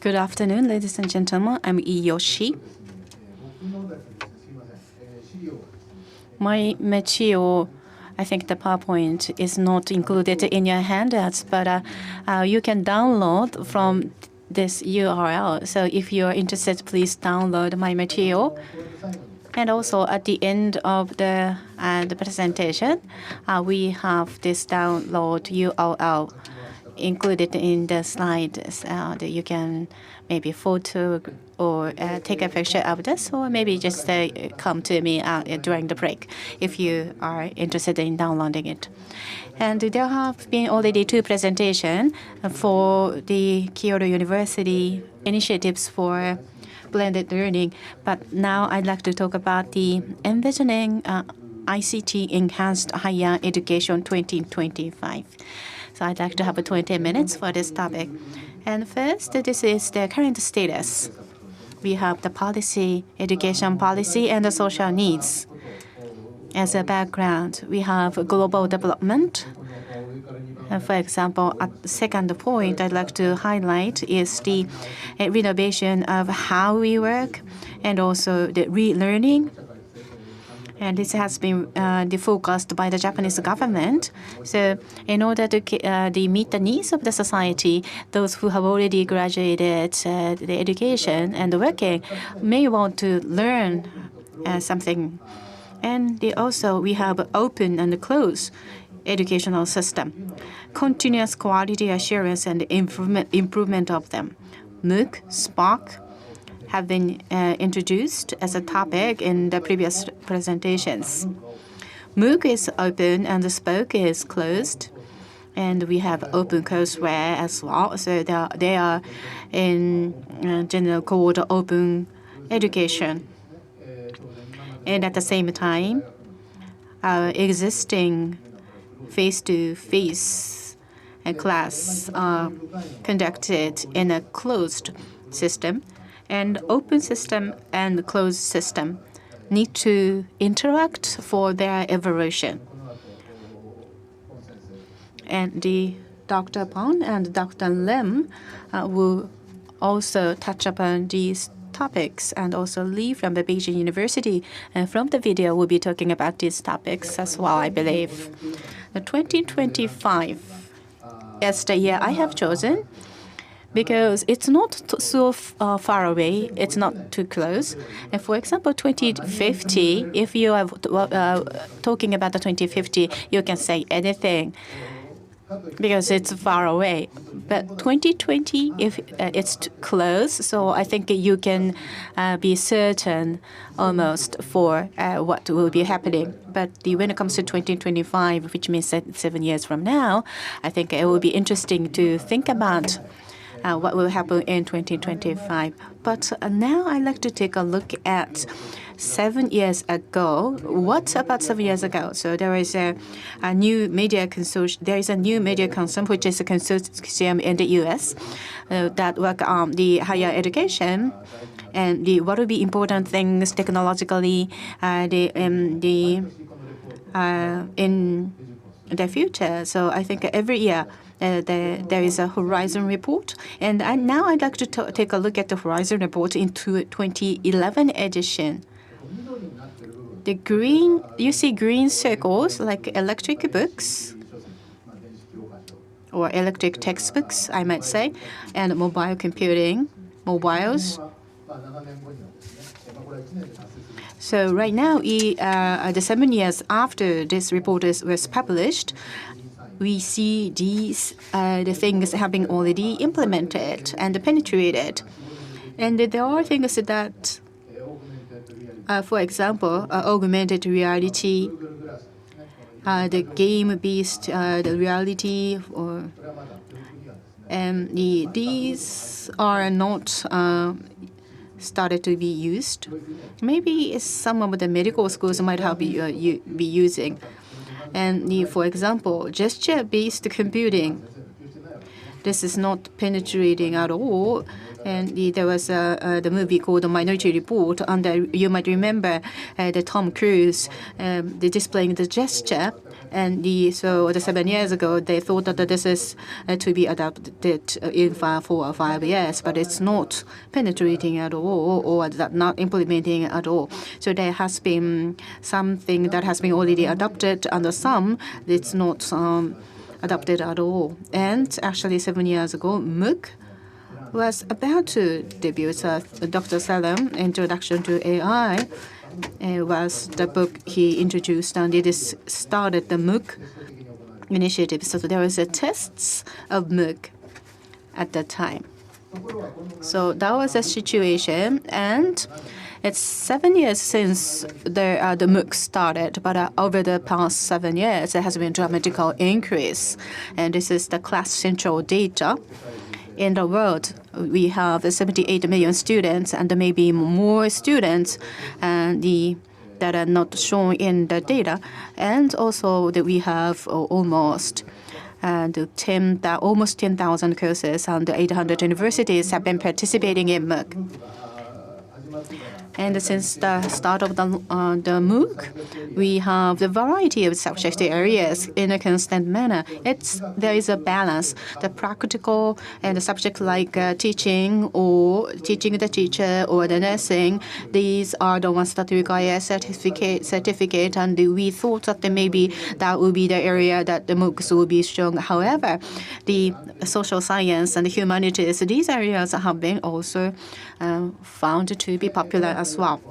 Good afternoon, ladies and gentlemen. I'm Iiyoshi. My material, I think the PowerPoint is not included in your handouts, but you can download from this URL. So if you're interested, please download my material. And also at the end of the presentation, we have this download URL included in the slides. That you can maybe photo or take a picture of this, or maybe just come to me during the break if you are interested in downloading it. And there have been already 2 presentations for the Kyoto University initiatives for blended learning. But now I'd like to talk about the Envisioning ICT-Enhanced Higher Education 2025. So I'd like to have 20 minutes for this topic. And first, this is the current status. We have the policy, education policy, and the social needs. As a background, we have global development. For example, at the second point I'd like to highlight is the renovation of how we work and also the relearning. And this has been focused by the Japanese government. So in order to meet the needs of the society, those who have already graduated the education and working may want to learn something. And also we have open and closed educational system, continuous quality assurance and improvement of them. MOOC, SPARC have been introduced as a topic in the previous presentations. MOOC is open and the SPARC is closed. And we have OpenCourseWare as well. So they are in general called open education. And at the same time, our existing face-to-face class are conducted in a closed system. And open system and closed system need to interact for their evolution. And Dr. Pong and Dr. Lim will also touch upon these topics, and also Lee from the Beijing University and from the video will be talking about these topics as well, I believe. The 2025 is the year I have chosen because it's not so far away, it's not too close. And for example, 2050, if you are talking about the 2050, you can say anything because it's far away. But 2020, if it's close, so I think you can be certain almost for what will be happening. But when it comes to 2025, which means 7 years from now, I think it will be interesting to think about what will happen in 2025. But now I'd like to take a look at 7 years ago. What about 7 years ago? So there is a new media consortium. There is a new media consortium, which is a consortium in the U.S. That work on the higher education and what will be important things technologically in the future. So I think every year there is a Horizon report, and now I'd like to take a look at the Horizon report into 2011 edition. The green, you see green circles like electric books or electric textbooks, I might say, and mobile computing, mobiles. So right now, the 7 years after this report was published, we see these the things have been already implemented and penetrated. And there are things that for example, augmented reality, the game-based the reality, or these are not started to be used. Maybe some of the medical schools might have be using. And for example, gesture-based computing this is not penetrating at all. And there was the movie called The Minority Report, and you might remember the Tom Cruise displaying the gesture. And so 7 years ago, they thought that this is to be adopted in 4 or 5 years, but it's not penetrating at all, or not implementing at all. So there has been something that has been already adopted, and some it's not adopted at all. And actually 7 years ago, MOOC was about to debut. Dr. Salem, Introduction to AI, was the book he introduced, and it is started the MOOC initiative. So there was a tests of MOOC at that time. So that was the situation, and it's 7 years since the MOOC started, but over the past 7 years, there has been a dramatic increase. And this is the class central data. In the world, we have 78 million students, and maybe more students that are not shown in the data. And also that we have almost 10,000 courses, and 800 universities have been participating in MOOC. And since the start of the MOOC, we have the variety of subject areas in a constant manner. There is a balance. The practical and the subject like teaching or teaching the teacher or the nursing, these are the ones that require certificate. And we thought that maybe that would be the area that the MOOCs will be strong. However, the social science and the humanities, these areas have been also found to be popular as well.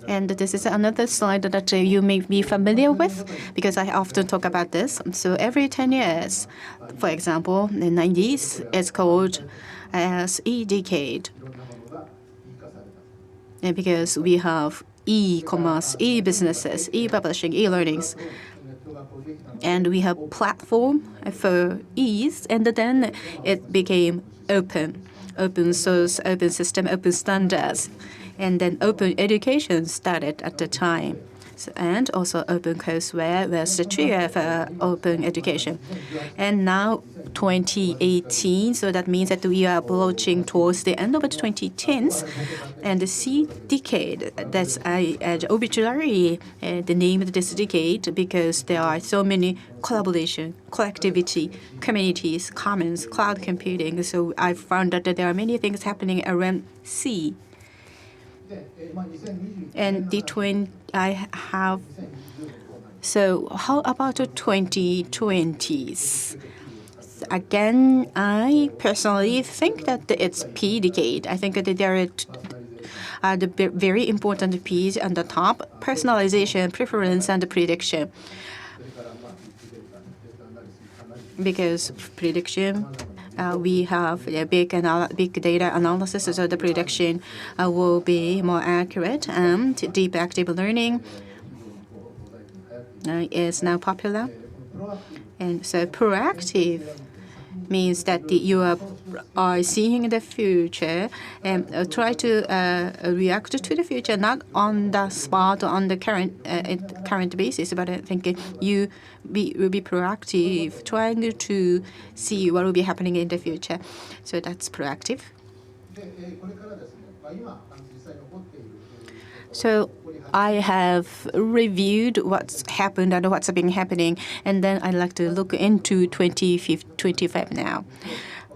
And this is another slide that you may be familiar with, because I often talk about this. So every 10 years, for example, in the 90s, it's called as E-decade. And because we have e-commerce, e-businesses, e-publishing, e-learnings. And we have platform for ease, and then it became open source, open system, open standards. And then open education started at the time. And also OpenCourseWare was the trigger for open education. And now 2018, so that means that we are approaching towards the end of the 2010s. And the C decade, that's arbitrarily the name of this decade, because there are so many collaboration, collectivity, communities, commons, cloud computing. So I found that there are many things happening around C. And so how about the 2020s? Again, I personally think that it's P decade. I think that there are the very important P's on the top: personalization, preference, and prediction. Because prediction, we have a big data analysis, so the prediction will be more accurate. And deep active learning is now popular. And so proactive means that you are seeing the future and try to react to the future, not on the spot or on the current basis, but I think you will be proactive, trying to see what will be happening in the future. So that's proactive. So I have reviewed what's happened and what's been happening, and then I'd like to look into 2025 now.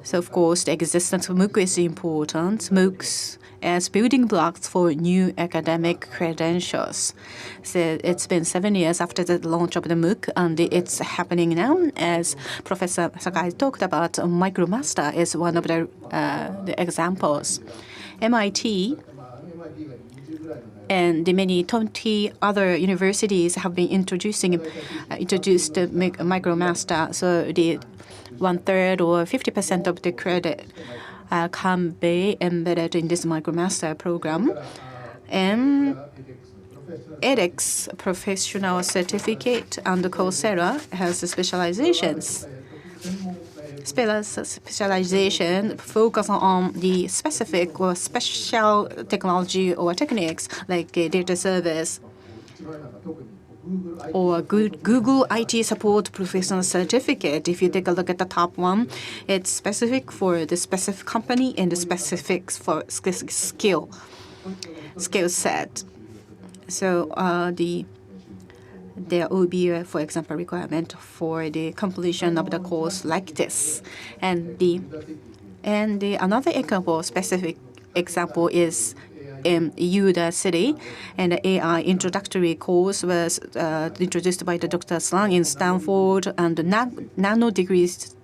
So of course, the existence of MOOC is important. MOOCs as building blocks for new academic credentials. So it's been 7 years after the launch of the MOOC, and it's happening now. As Professor Sakai talked about, MicroMaster is one of the examples. MIT and the many 20 other universities have been introduced MicroMaster. So the 1/3 or 50% of the credit can be embedded in this MicroMaster program. And edX professional certificate and Coursera has specializations. Specialization focus on the specific or special technology or techniques like data service or Google IT Support Professional Certificate. If you take a look at the top one, it's specific for the specific company and the specifics for skill set. So there will be, for example, requirement for the completion of the course like this. And another example, specific example is in City, and the AI introductory course was introduced by the Dr. Slang in Stanford, and the nano degrees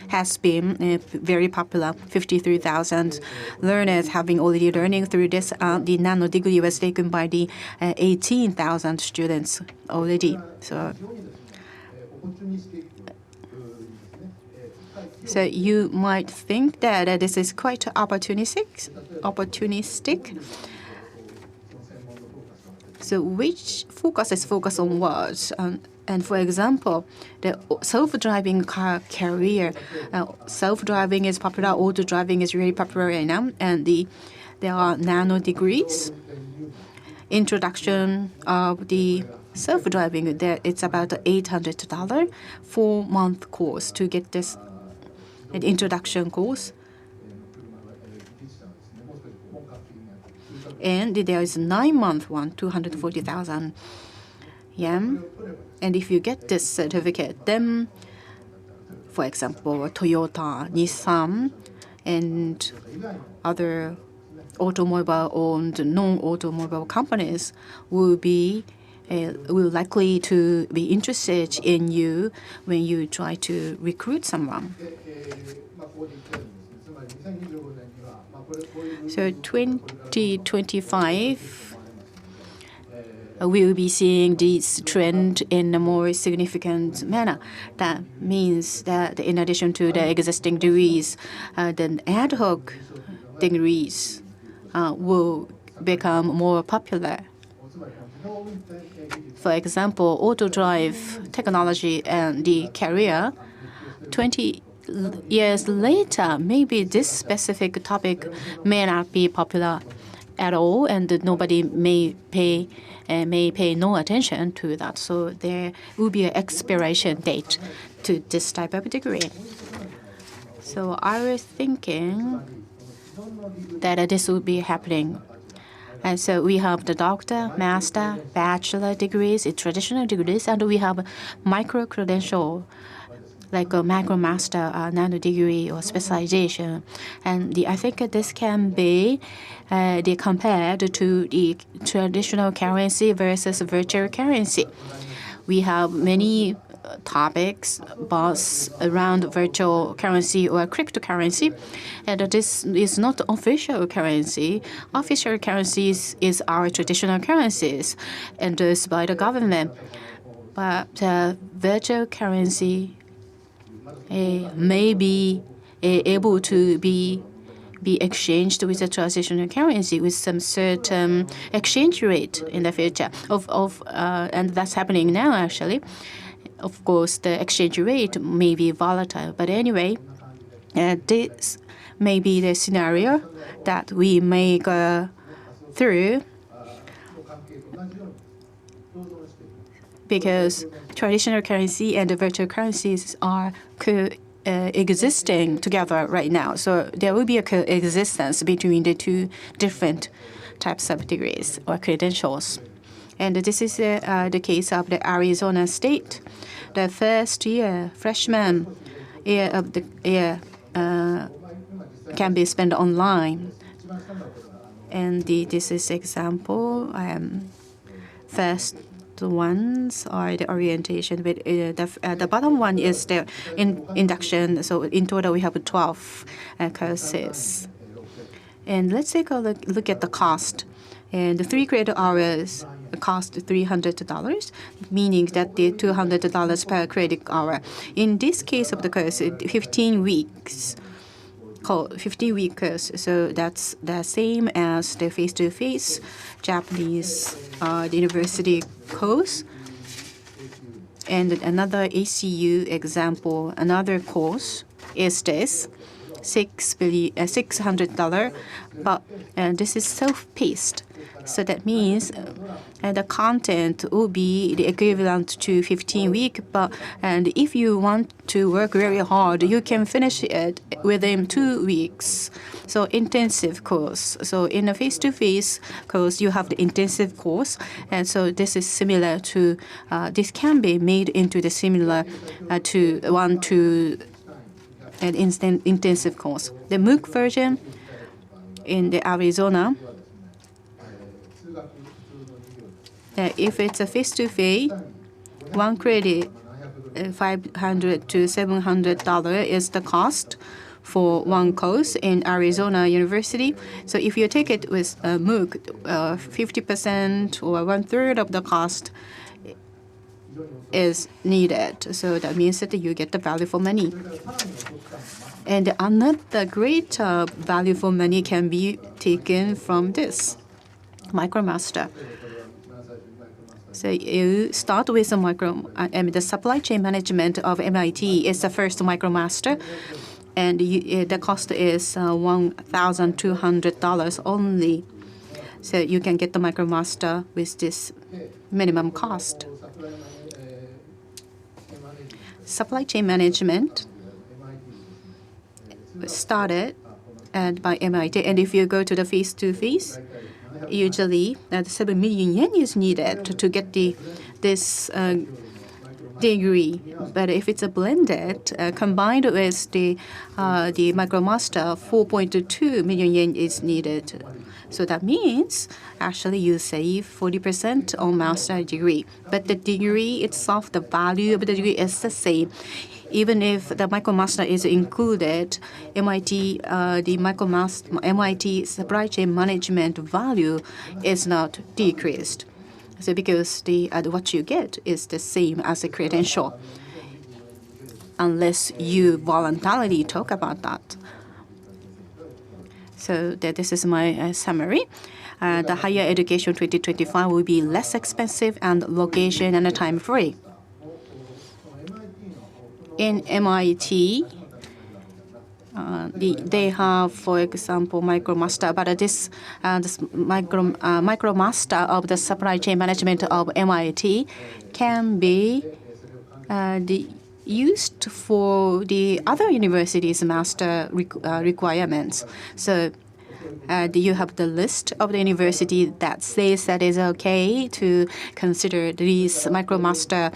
has been very popular. 53,000 learners have been already learning through this. The nano degree was taken by the 18,000 students already. So you might think that this is quite opportunistic. So which focus is focused on what? And for example, the self-driving car carrier, self-driving is popular, auto-driving is really popular right now, and there are nano degrees. Introduction of the self-driving, it's about $800 4-month course to get this an introduction course. And there is a 9-month one, 240,000 yen. And if you get this certificate, then, for example, Toyota, Nissan, and other automobile-owned non-automobile companies will likely to be interested in you when you try to recruit someone. So 2025, we will be seeing this trend in a more significant manner. That means that in addition to the existing degrees, the ad hoc degrees will become more popular. For example, auto drive technology and the career, 20 years later, maybe this specific topic may not be popular at all, and nobody may pay no attention to that. So there will be an expiration date to this type of degree. So I was thinking that this would be happening. And so we have the doctor, master, bachelor degrees, traditional degrees, and we have micro-credential, like a micro-master, nano degree, or specialization. And I think this can be compared to the traditional currency versus virtual currency. We have many topics around virtual currency or cryptocurrency, and this is not official currency. Official currencies is our traditional currencies endorsed by the government, but virtual currency may be able to be exchanged with a traditional currency with some certain exchange rate in the future. And that's happening now, actually. Of course, the exchange rate may be volatile, but anyway, this may be the scenario that we may go through, because traditional currency and the virtual currencies are existing together right now. So there will be a coexistence between the two different types of degrees or credentials. And this is the case of the Arizona State. The first year, freshman year of the year can be spent online. And this is example. First ones are the orientation, but the bottom one is the induction. So in total, we have 12 courses. And let's take a look at the cost. And the 3 credit hours cost $300, meaning that the $200 per credit hour. In this case of the course, 15 weeks. 50-week course, so that's the same as the face-to-face Japanese university course. And another ACU example, another course is this, $600, but this is self-paced. So that means the content will be the equivalent to 15 weeks. And if you want to work very hard, you can finish it within 2 weeks. So intensive course. So in a face-to-face course, you have the intensive course. And so this is similar to, this can be made into the similar to an intensive course. The MOOC version in the Arizona, if it's a face-to-face, one credit, $500 to $700 is the cost for one course in Arizona University. So if you take it with a MOOC, 50% or 1/3 of the cost is needed. So that means that you get the value for money. And another great value for money can be taken from this MicroMaster. So you start with the supply chain management of MIT is the first MicroMaster, and the cost is $1,200 only. So you can get the MicroMaster with this minimum cost. Supply chain management started by MIT, and if you go to the face-to-face, usually 7 million yen is needed to get this degree. But if it's a blended, combined with the MicroMaster, 4.2 million yen is needed. So that means actually you save 40% on master degree. But the degree itself, the value of the degree is the same. Even if the MicroMaster is included, MIT supply chain management value is not decreased. So because what you get is the same as a credential, unless you voluntarily talk about that. So this is my summary. The higher education 2025 will be less expensive and location and time free. In MIT, they have, for example, MicroMaster, but this MicroMaster of the supply chain management of MIT can be used for the other universities' master requirements. So you have the list of the university that says that it's okay to consider these MicroMaster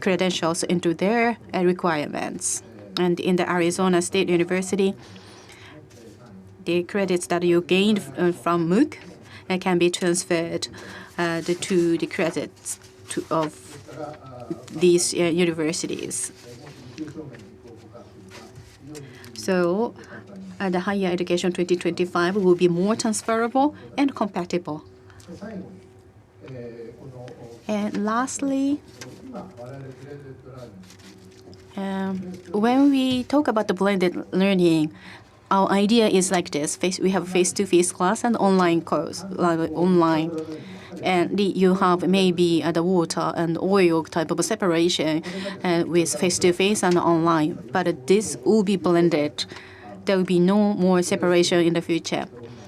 credentials into their requirements. And in the Arizona State University, the credits that you gained from MOOC can be transferred to the credits of these universities. So the higher education 2025 will be more transferable and compatible. And lastly, when we talk about the blended learning, our idea is like this. We have face-to-face class and online course, online. And you have maybe the water and oil type of separation with face-to-face and online. But this will be blended. There will be no more separation in the future.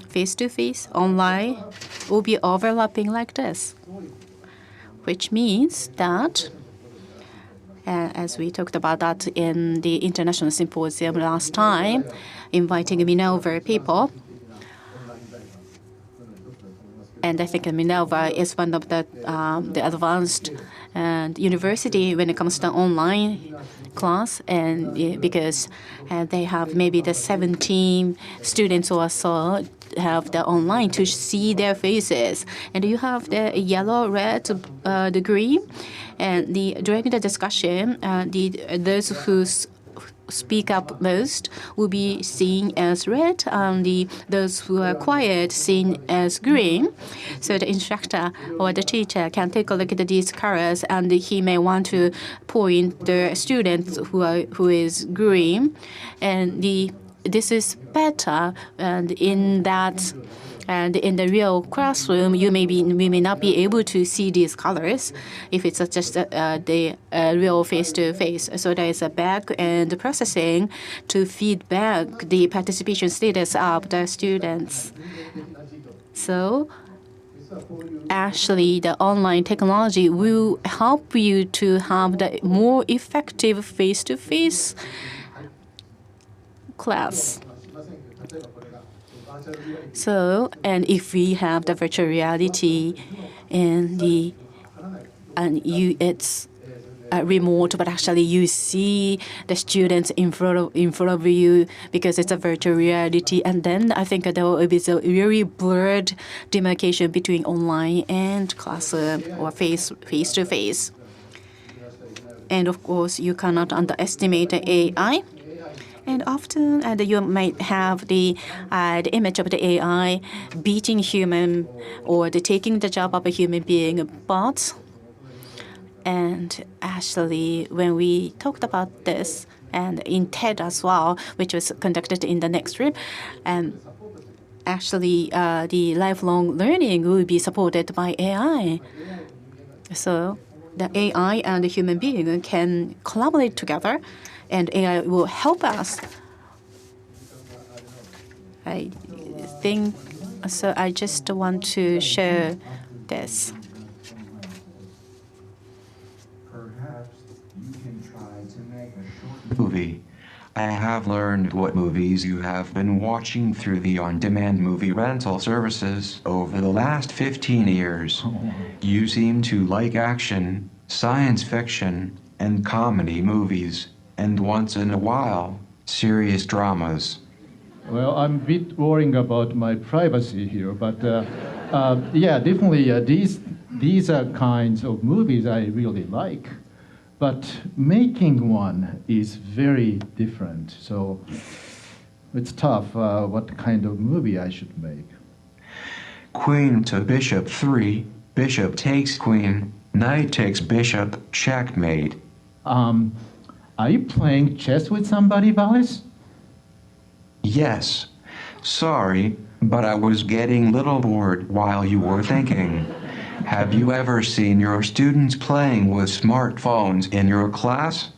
Face-to-face, online will be overlapping like this, which means that as we talked about that in the International Symposium last time, inviting Minerva people. And I think Minerva is one of the advanced university when it comes to online class, and because they have maybe the 17 students or so have the online to see their faces, and you have the yellow, red, the green, and during the discussion, those who speak up most will be seen as red, and those who are quiet seen as green. So the instructor or the teacher can take a look at these colors, and he may want to point the student who is green, and this is better, and in that. And in the real classroom, we may not be able to see these colors if it's just the real face-to-face. So there is a back-end processing to feed back the participation status of the students. So actually the online technology will help you to have the more effective face-to-face class. So, and if we have the virtual reality and it's remote, but actually you see the students in front of you because it's a virtual reality, and then I think there will be a very blurred demarcation between online and classroom or face-to-face. And of course, you cannot underestimate the AI. And often you might have the image of the AI beating human or taking the job of a human being, but and actually when we talked about this and in TED as well, which was conducted in the next room, and actually the lifelong learning will be supported by AI. So the AI and the human being can collaborate together, and AI will help us. I think so. I just want to share this. Perhaps you can try to make a short movie. I have learned what movies you have been watching through the on-demand movie rental services over the last 15 years. You seem to like action, science fiction, and comedy movies, and once in a while, serious dramas. Well, I'm a bit worrying about my privacy here, but yeah, definitely these are kinds of movies I really like. But making one is very different, so it's tough what kind of movie I should make. Queen to bishop 3, bishop takes queen, knight takes bishop, checkmate. Are you playing chess with somebody, Valis? Yes. Sorry, but I was getting a little bored while you were thinking. Have you ever seen your students playing with smartphones in your class?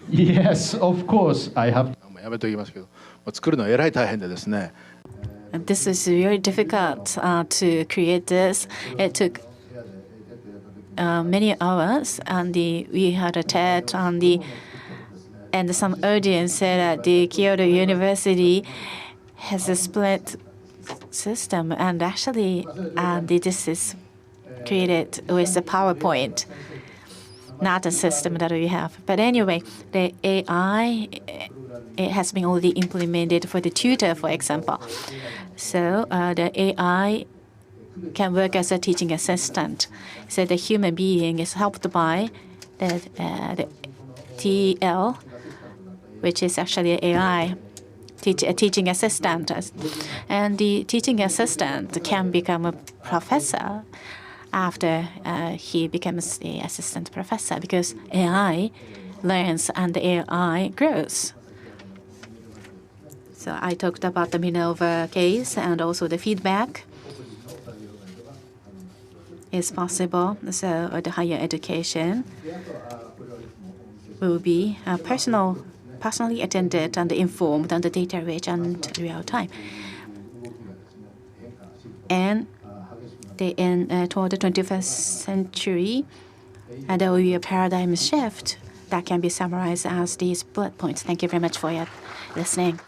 Yes, of course, I have. やめときますけど、作るのはえらい大変でですね。This is very difficult to create this. It took many hours, and we had a TED and some audience said that the Kyoto University has a split system, and actually this is created with the PowerPoint, not a system that we have. But anyway, the AI, it has been already implemented for the tutor, for example. So the AI can work as a teaching assistant. So the human being is helped by the TL, which is actually an AI. A teaching assistant, and the teaching assistant can become a professor after he becomes the assistant professor, because AI learns and the AI grows. So I talked about the Minerva case, and also the feedback is possible. So the higher education will be personally attended and informed and data rich and real time. And toward the 21st century, there will be a paradigm shift that can be summarized as these bullet points. Thank you very much for your listening.